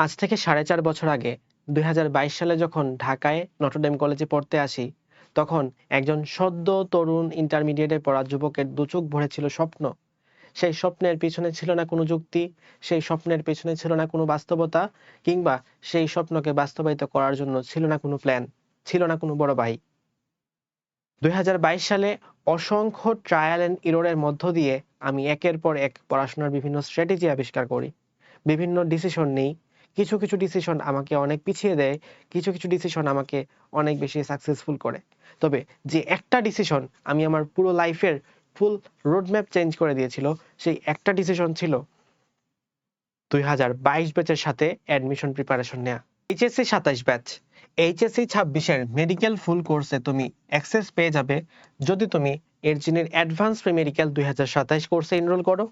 আজ থেকে 4.5 বছর আগে 2022 সালে যখন ঢাকায় নটরডেম কলেজে পড়তে আসি, তখন একজন সদ্য তরুণ ইন্টারমিডিয়েটে পড়া যুবকের দুচোখ ভরে ছিল স্বপ্ন। সেই স্বপ্নের পিছনে ছিল না কোনো যুক্তি, সেই স্বপ্নের পেছনে ছিল না কোনো বাস্তবতা, কিংবা সেই স্বপ্নকে বাস্তবায়িত করার জন্য ছিল না কোনো প্ল্যান, ছিল না কোনো বড় ভাই। 2022 সালে অসংখ্য ট্রায়াল অ্যান্ড ইররের মধ্য দিয়ে আমি একের পর এক পড়াশোনার বিভিন্ন স্ট্র্যাটেজি আবিষ্কার করি, বিভিন্ন ডিসিশন নেই। কিছু কিছু ডিসিশন আমাকে অনেক পিছিয়ে দেয়, কিছু কিছু ডিসিশন আমাকে অনেক বেশি সাকসেসফুল করে। তবে যে একটা ডিসিশন আমি আমার পুরো লাইফের ফুল রোডম্যাপ চেঞ্জ করে দিয়েছিল, সেই একটা ডিসিশন ছিল 2022 ব্যাচের সাথে অ্যাডমিশন প্রিপারেশন নেওয়া। এইচএসসি 27 ব্যাচ, এইচএসসি 26-এর মেডিকেল ফুল কোর্সে তুমি অ্যাক্সেস পেয়ে যাবে যদি তুমি এরজিনের অ্যাডভান্স প্রি মেডিকেল 2027 কোর্সে এনরোল করো।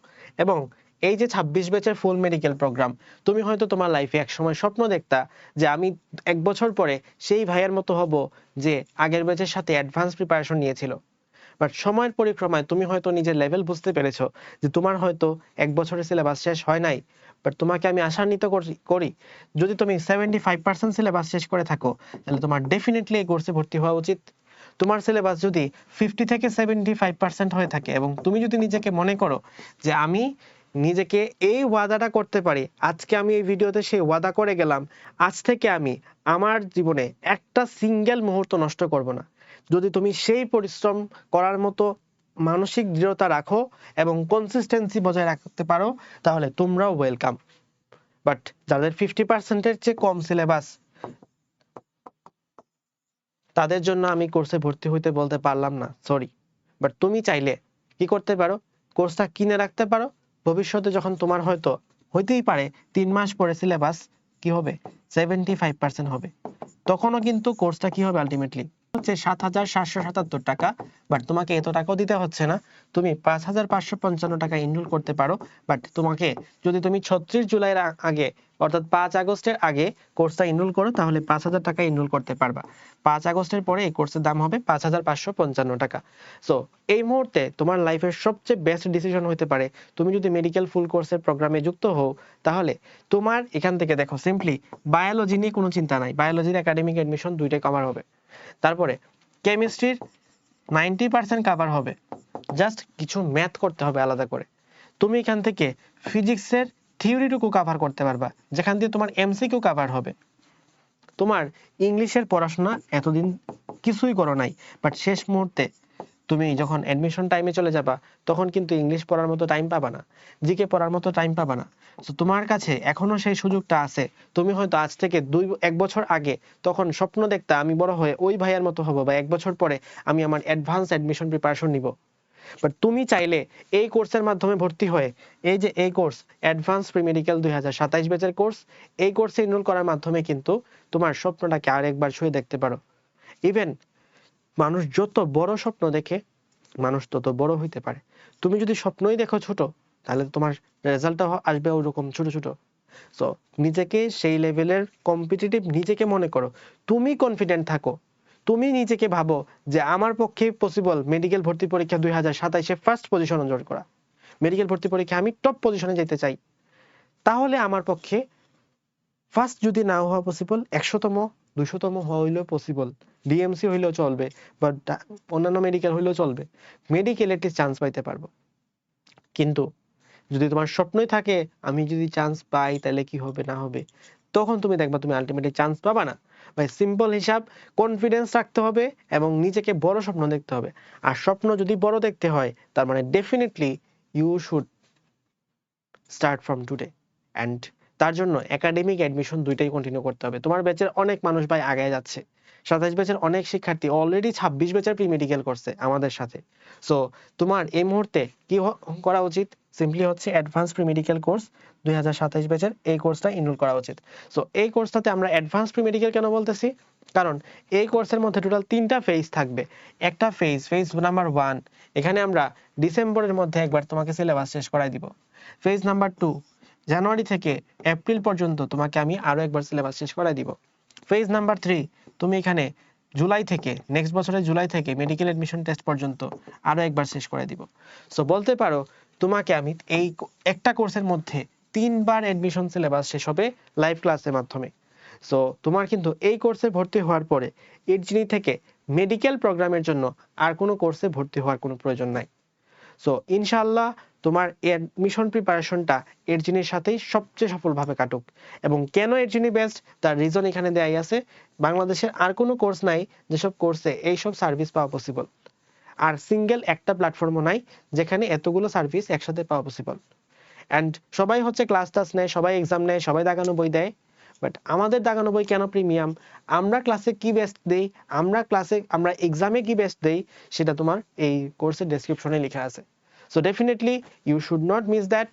এবং এই যে 26 ব্যাচের ফুল মেডিকেল প্রোগ্রাম, তুমি হয়তো তোমার লাইফে একসময় স্বপ্ন দেখতা যে আমি 1 বছর পরে সেই ভাইয়ের মতো হব যে আগের ব্যাচের সাথে অ্যাডভান্স প্রিপারেশন নিয়েছিল। বাট সময়ের পরিক্রমায় তুমি হয়তো নিজের লেভেল বুঝতে পেরেছো যে তোমার হয়তো 1 বছরের সিলেবাস শেষ হয় নাই। বাট তোমাকে আমি আশান্বিত করি, যদি তুমি 75% সিলেবাস শেষ করে থাকো, তাহলে তোমার ডেফিনেটলি এই কোর্সে ভর্তি হওয়া উচিত। তোমার সিলেবাস যদি 50 থেকে 75% হয়ে থাকে এবং তুমি যদি নিজেকে মনে করো যে আমি নিজেকে এই ওয়াদাটা করতে পারি, আজকে আমি এই ভিডিওতে সেই ওয়াদা করে গেলাম, আজ থেকে আমি আমার জীবনে একটা সিঙ্গেল মুহূর্ত নষ্ট করব না, যদি তুমি সেই পরিশ্রম করার মতো মানসিক দৃঢ়তা রাখো এবং কনসিস্টেন্সি বজায় রাখতে পারো, তাহলে তোমরাও ওয়েলকাম। বাট যাদের 50%-এর চেয়ে কম সিলেবাস, তাদের জন্য আমি কোর্সে ভর্তি হইতে বলতে পারলাম না, সরি। বাট তুমি চাইলে কি করতে পারো, কোর্সটা কিনে রাখতে পারো। ভবিষ্যতে যখন তোমার হয়তো হইতেই পারে 3 মাস পরে সিলেবাস কি হবে, 75% হবে, তখনও কিন্তু কোর্সটা কি হবে আলটিমেটলি হচ্ছে 7,777 টাকা। বাট তোমাকে এত টাকাও দিতে হচ্ছে না, তুমি 5,555 টাকা এনরোল করতে পারো। বাট তোমাকে যদি তুমি 36 জুলাইয়ের আগে অর্থাৎ 5 আগস্টের আগে কোর্সটা এনরোল করো, তাহলে 5,000 টাকা এনরোল করতে পারবা। 5 আগস্টের পরে এই কোর্সের দাম হবে 5,555 টাকা। সো এই মুহূর্তে তোমার লাইফের সবচেয়ে বেস্ট ডিসিশন হতে পারে তুমি যদি মেডিকেল ফুল কোর্সের প্রোগ্রামে যুক্ত হও। তাহলে তোমার এখান থেকে দেখো, সিম্পলি বায়োলজি নিয়ে কোনো চিন্তা নাই, বায়োলজির একাডেমিক এডমিশন দুইটাই কভার হবে। তারপরে কেমিস্ট্রির 90% কভার হবে, জাস্ট কিছু ম্যাথ করতে হবে আলাদা করে। তুমি এখান থেকে ফিজিক্সের থিওরিটুকু কভার করতে পারবা, যেখান দিয়ে তোমার এমসিকিউ কভার হবে। তোমার ইংলিশের পড়াশোনা এতদিন কিছুই করো নাই, বাট শেষ মুহূর্তে তুমি যখন অ্যাডমিশন টাইমে চলে যাবা, তখন কিন্তু ইংলিশ পড়ার মতো টাইম পাবা না, জিকে পড়ার মতো টাইম পাবা না। তো তোমার কাছে এখনো সেই সুযোগটা আছে। তুমি হয়তো আজ থেকে 1 বছর আগে তখন স্বপ্ন দেখতে আমি বড় হয়ে ওই ভাইয়ের মতো হব, বা 1 বছর পরে আমি আমার অ্যাডভান্স অ্যাডমিশন প্রিপারেশন নিব। বাট তুমি চাইলে এই কোর্সের মাধ্যমে ভর্তি হয়ে, এই যে এই কোর্স অ্যাডভান্স প্রি মেডিকেল 2027 ব্যাচের কোর্স, এই কোর্সে এনরোল করার মাধ্যমে কিন্তু তোমার স্বপ্নটাকে আরেকবার ছুঁয়ে দেখতে পারো। ইভেন মানুষ যত বড় স্বপ্ন দেখে, মানুষ তত বড় হইতে পারে। তুমি যদি স্বপ্নই দেখো ছোট, তাহলে তোমার রেজাল্টটা আসবে ওরকম ছোট ছোট। সো নিজেকে সেই লেভেলের কম্পিটিটিভ নিজেকে মনে করো, তুমি কনফিডেন্ট থাকো, তুমি নিজেকে ভাবো যে আমার পক্ষে পসিবল মেডিকেল ভর্তি পরীক্ষা 2027-এ ফার্স্ট পজিশন অর্জন করা, মেডিকেল ভর্তি পরীক্ষা আমি টপ পজিশনে যেতে চাই। তাহলে আমার পক্ষে ফার্স্ট যদি নাও হওয়া পসিবল, 100তম 200তম হওয়া হইলেও পসিবল, ডিএমসি হইলেও চলবে, বা অন্যান্য মেডিকেল হইলেও চলবে, মেডিকেল একটি চান্স পাইতে পারবো। কিন্তু যদি তোমার স্বপ্নই থাকে আমি যদি চান্স পাই তাহলে কি হবে না হবে, তখন তুমি দেখবা তুমি আলটিমেটলি চান্স পাবা না। ভাই সিম্পল হিসাব, কনফিডেন্স রাখতে হবে এবং নিজেকে বড় স্বপ্ন দেখতে হবে। আর স্বপ্ন যদি বড় দেখতে হয়, তার মানে definitely you should start from today. And তার জন্য একাডেমিক অ্যাডমিশন দুইটাই কন্টিনিউ করতে হবে। তোমার ব্যাচের অনেক মানুষ ভাই আগায় যাচ্ছে, 27 ব্যাচের অনেক শিক্ষার্থী অলরেডি 26 ব্যাচের প্রি মেডিকেল করছে আমাদের সাথে। সো তোমার এই মুহূর্তে কি করা উচিত, সিম্পলি হচ্ছে অ্যাডভান্স প্রি মেডিকেল কোর্স 2027 ব্যাচের এই কোর্সটা এনরোল করা উচিত। সো এই কোর্সটাতে আমরা অ্যাডভান্স প্রি মেডিকেল কেন বলতেছি, কারণ এই কোর্সের মধ্যে টোটাল 3টা ফেজ থাকবে। একটা ফেজ নাম্বার 1, এখানে আমরা ডিসেম্বরের মধ্যে একবার তোমাকে সিলেবাস শেষ করাই দিব। ফেজ নাম্বার 2, জানুয়ারি থেকে এপ্রিল পর্যন্ত তোমাকে আমি আরো একবার সিলেবাস শেষ করাই দিব। ফেজ নাম্বার 3, তুমি এখানে জুলাই থেকে, নেক্সট বছরের জুলাই থেকে মেডিকেল এডমিশন টেস্ট পর্যন্ত আরো একবার শেষ করে দিব। সো বলতে পারো তোমাকে আমি এই একটা কোর্সের মধ্যে 3 বার অ্যাডমিশন সিলেবাস শেষ হবে লাইভ ক্লাসের মাধ্যমে। সো তোমার কিন্তু এই কোর্সে ভর্তি হওয়ার পরে ইডজিনি থেকে মেডিকেল প্রোগ্রামের জন্য আর কোনো কোর্সে ভর্তি হওয়ার কোনো প্রয়োজন নাই। সো ইনশাআল্লাহ তোমার অ্যাডমিশন প্রিপারেশনটা এডজিনির সাথেই সবচেয়ে সফলভাবে কাটুক। এবং কেন এডজিনি বেস্ট তার রিজন এখানে দেয়াই আছে। বাংলাদেশের আর কোনো কোর্স নাই যেসব কোর্সে এইসব সার্ভিস পাওয়া পসিবল। আর সিঙ্গেল একটা প্ল্যাটফর্মও নাই যেখানে এতগুলো সার্ভিস একসাথে পাওয়া পসিবল। অ্যান্ড সবাই হচ্ছে ক্লাস টাস নেয়, সবাই এক্সাম নেয়, সবাই দাগানো বই দেয়, বাট আমাদের দাগানো বই কেন প্রিমিয়াম? আমরা ক্লাসে কি বেস্ট দেই, আমরা এক্সামে কি বেস্ট দেই, সেটা তোমার এই কোর্সের ডেসক্রিপশনে লেখা আছে। So definitely you should not miss that.